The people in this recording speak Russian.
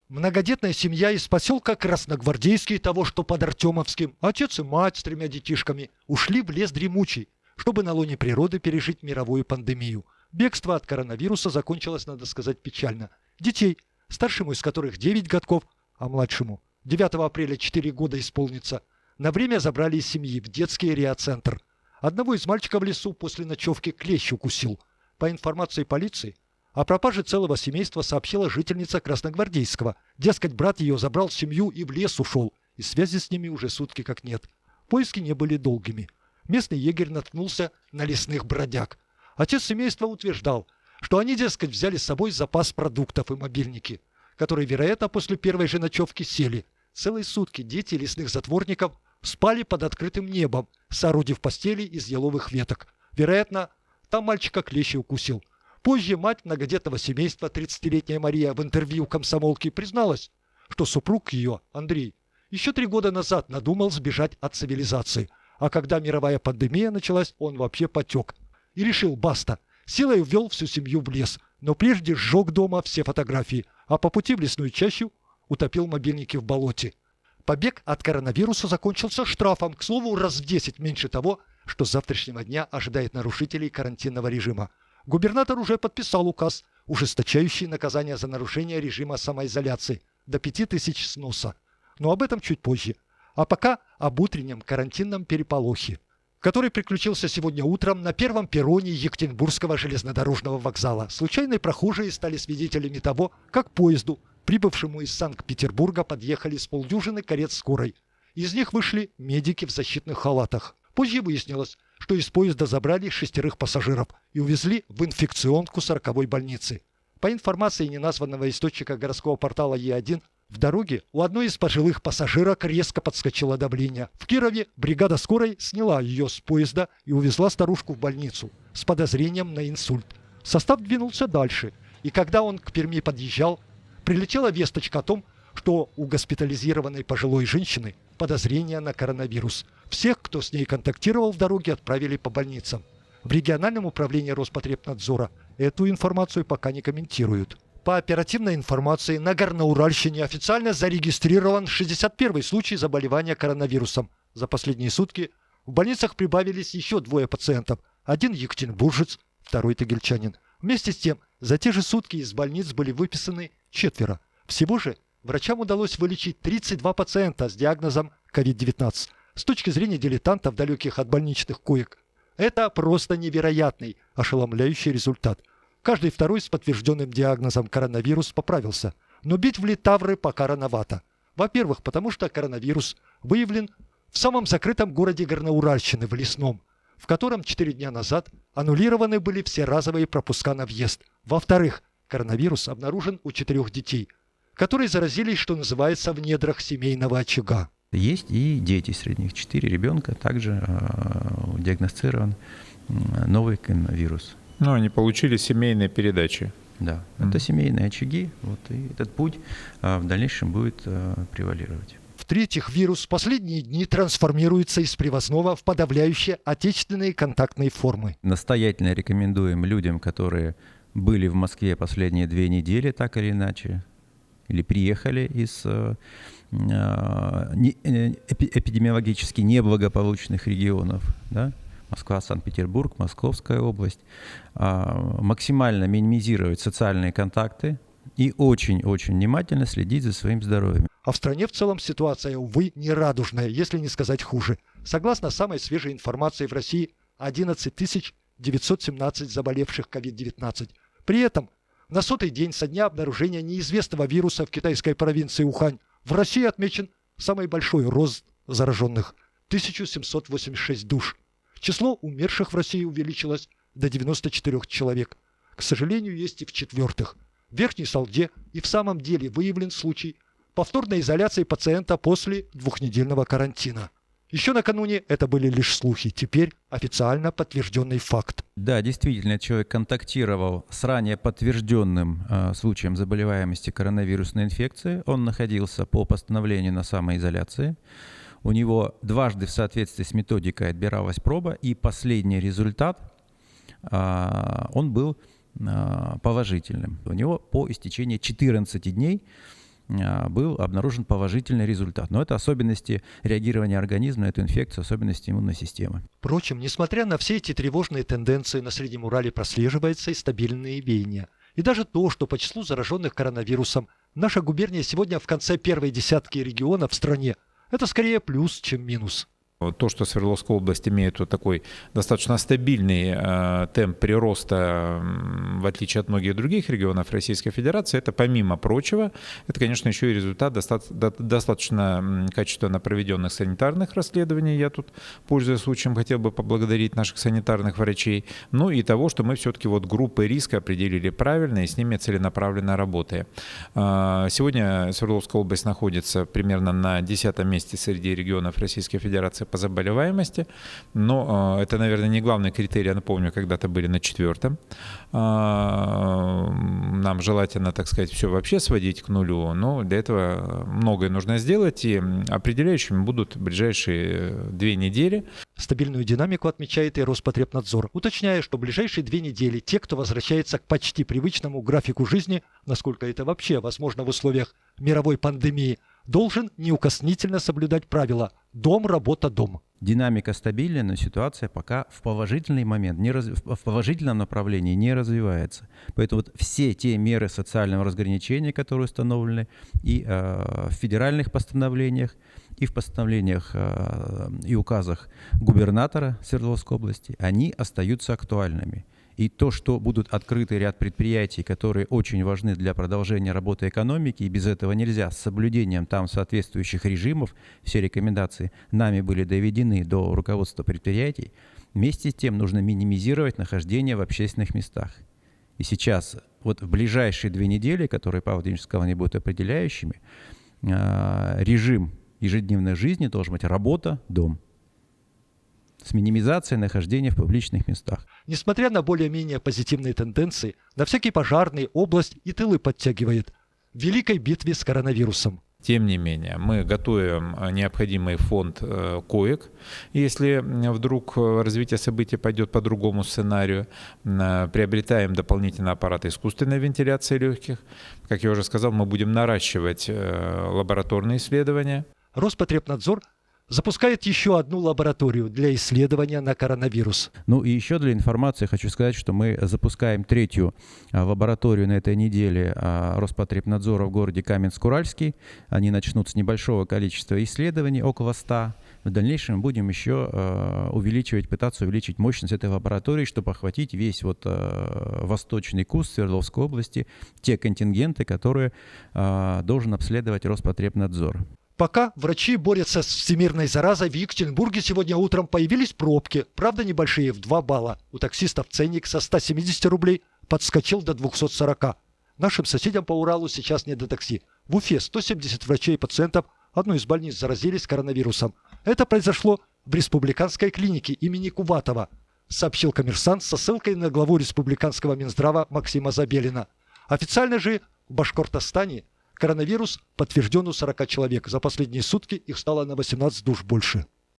Многодетная семья из поселка Красногвардейский, того что под Артемовским, отец и мать с 3 детишками, ушли в лес дремучий, чтобы на лоне природы пережить мировую пандемию. Бегство от коронавируса закончилось, надо сказать, печально. Детей, старшему из которых 9 годков, а младшему 9 апреля 4 года исполнится, на время забрали из семьи в детский реацентр. Одного из мальчиков в лесу после ночевки клещ укусил. По информации полиции, о пропаже целого семейства сообщила жительница Красногвардейского. Дескать, брат ее забрал семью и в лес ушел, и связи с ними уже сутки как нет. Поиски не были долгими. Местный егерь наткнулся на лесных бродяг. Отец семейства утверждал, что они, дескать, взяли с собой запас продуктов и мобильники, которые, вероятно, после первой же ночевки сели. Целые сутки дети лесных затворников спали под открытым небом, соорудив постели из еловых веток. Вероятно, там мальчика клещ укусил. Позже мать многодетного семейства, 30-летняя Мария, в интервью комсомолки призналась, что супруг ее, Андрей, еще 3 года назад надумал сбежать от цивилизации. А когда мировая пандемия началась, он вообще потек. И решил, баста, силой увел всю семью в лес, но прежде сжег дома все фотографии, а по пути в лесную чащу утопил мобильники в болоте. Побег от коронавируса закончился штрафом, к слову, раз в 10 меньше того, что с завтрашнего дня ожидает нарушителей карантинного режима. Губернатор уже подписал указ, ужесточающий наказание за нарушение режима самоизоляции до 5000 сноса. Но об этом чуть позже. А пока об утреннем карантинном переполохе, который приключился сегодня утром на первом перроне Екатеринбургского железнодорожного вокзала. Случайные прохожие стали свидетелями того, как к поезду, прибывшему из Санкт-Петербурга, подъехали с полдюжины карет скорой. Из них вышли медики в защитных халатах. Позже выяснилось, что из поезда забрали 6 пассажиров и увезли в инфекционку 40-й больницы. По информации неназванного источника городского портала Е1, в дороге у одной из пожилых пассажирок резко подскочило давление. В Кирове бригада скорой сняла ее с поезда и увезла старушку в больницу с подозрением на инсульт. Состав двинулся дальше, и когда он к Перми подъезжал, прилетела весточка о том, что у госпитализированной пожилой женщины подозрение на коронавирус. Всех, кто с ней контактировал в дороге, отправили по больницам. В региональном управлении Роспотребнадзора эту информацию пока не комментируют. По оперативной информации, на Горноуральщине официально зарегистрирован 61-й случай заболевания коронавирусом. За последние сутки в больницах прибавились еще 2 пациентов. Один екатеринбуржец, второй тагильчанин. Вместе с тем, за те же сутки из больниц были выписаны 4. Всего же врачам удалось вылечить 32 пациента с диагнозом COVID-19. С точки зрения дилетантов, далеких от больничных коек, это просто невероятный, ошеломляющий результат. Каждый второй с подтвержденным диагнозом коронавирус поправился. Но бить в литавры пока рановато. Во-первых, потому что коронавирус выявлен в самом закрытом городе Горноуральщины, в Лесном, в котором 4 дня назад аннулированы были все разовые пропуска на въезд. Во-вторых, коронавирус обнаружен у 4 детей, которые заразились, что называется, в недрах семейного очага. Есть и дети, среди них 4 ребенка, также диагностирован новый коронавирус. Ну, они получили семейные передачи. Да, это семейные очаги, вот, и этот путь в дальнейшем будет превалировать. В-третьих, вирус в последние дни трансформируется из привозного в подавляющие отечественные контактные формы. Настоятельно рекомендуем людям, которые были в Москве последние 2 недели, так или иначе, или приехали из эпидемиологически неблагополучных регионов, да? Москва, Санкт-Петербург, Московская область, максимально минимизировать социальные контакты и очень-очень внимательно следить за своим здоровьем. А в стране в целом ситуация, увы, нерадужная, если не сказать хуже. Согласно самой свежей информации, в России 11 917 заболевших COVID-19. При этом на 100-й день со дня обнаружения неизвестного вируса в китайской провинции Ухань в России отмечен самый большой рост зараженных – 1786 душ. Число умерших в России увеличилось до 94 человек. К сожалению, есть и в-четвертых. В Верхней Салде и в самом деле выявлен случай повторной изоляции пациента после 2-недельного карантина. Еще накануне это были лишь слухи, теперь официально подтвержденный факт. Да, действительно, человек контактировал с ранее подтвержденным случаем заболеваемости коронавирусной инфекцией. Он находился по постановлению на самоизоляции. У него дважды в соответствии с методикой отбиралась проба, и последний результат, он был положительным. У него по истечении 14 дней был обнаружен положительный результат. Но это особенности реагирования организма на эту инфекцию, особенности иммунной системы. Впрочем, несмотря на все эти тревожные тенденции, на Среднем Урале прослеживается и стабильные веяния. И даже то, что по числу зараженных коронавирусом наша губерния сегодня в конце первой десятки регионов в стране, это скорее плюс, чем минус. То, что Свердловская область имеет вот такой достаточно стабильный темп прироста, в отличие от многих других регионов Российской Федерации, это, помимо прочего, это, конечно, еще и результат достаточно качественно проведенных санитарных расследований. Я тут, пользуясь случаем, хотел бы поблагодарить наших санитарных врачей. Ну и того, что мы все-таки вот группы риска определили правильно и с ними целенаправленно работаем. Сегодня Свердловская область находится примерно на 10-м месте среди регионов Российской Федерации по заболеваемости, но это, наверное, не главный критерий. Я напомню, когда-то были на 4-м. Нам желательно, так сказать, все вообще сводить к нулю, но для этого многое нужно сделать, и определяющими будут ближайшие 2 недели. Стабильную динамику отмечает и Роспотребнадзор, уточняя, что в ближайшие 2 недели те, кто возвращается к почти привычному графику жизни, насколько это вообще возможно в условиях мировой пандемии, должен неукоснительно соблюдать правила «дом, работа, дом». Динамика стабильна, но ситуация пока в положительный момент, в положительном направлении не развивается. Поэтому вот все те меры социального разграничения, которые установлены и в федеральных постановлениях, и в постановлениях и указах губернатора Свердловской области, они остаются актуальными. И то, что будут открыты ряд предприятий, которые очень важны для продолжения работы экономики, и без этого нельзя, с соблюдением там соответствующих режимов, все рекомендации нами были доведены до руководства предприятий, вместе с тем нужно минимизировать нахождение в общественных местах. И сейчас, вот в ближайшие 2 недели, которые Павел Владимирович сказал, они будут определяющими, режим ежедневной жизни должен быть работа, дом. С минимизацией нахождения в публичных местах. Несмотря на более-менее позитивные тенденции, на всякий пожарный область и тылы подтягивает в великой битве с коронавирусом. Тем не менее, мы готовим необходимый фонд коек. Если вдруг развитие событий пойдет по другому сценарию, приобретаем дополнительный аппарат искусственной вентиляции легких. Как я уже сказал, мы будем наращивать лабораторные исследования. Роспотребнадзор запускает еще одну лабораторию для исследования на коронавирус. Ну и еще для информации хочу сказать, что мы запускаем 3-ю лабораторию на этой неделе Роспотребнадзора в городе Каменск-Уральский. Они начнут с небольшого количества исследований, около 100. В дальнейшем будем еще пытаться увеличить мощность этой лаборатории, чтобы охватить весь восточный куст Свердловской области, те контингенты, которые должен обследовать Роспотребнадзор. Пока врачи борются с всемирной заразой, в Екатеринбурге сегодня утром появились пробки, правда небольшие, в 2 балла. У таксистов ценник со 170 рублей подскочил до 240. Нашим соседям по Уралу сейчас не до такси. В Уфе 170 врачей и пациентов одной из больниц заразились коронавирусом. Это произошло в республиканской клинике имени Куватова, сообщил «Коммерсант» со ссылкой на главу республиканского Минздрава Максима Забелина. Официально же в Башкортостане коронавирус подтвержден у 40 человек. За последние сутки их стало на 18 душ больше.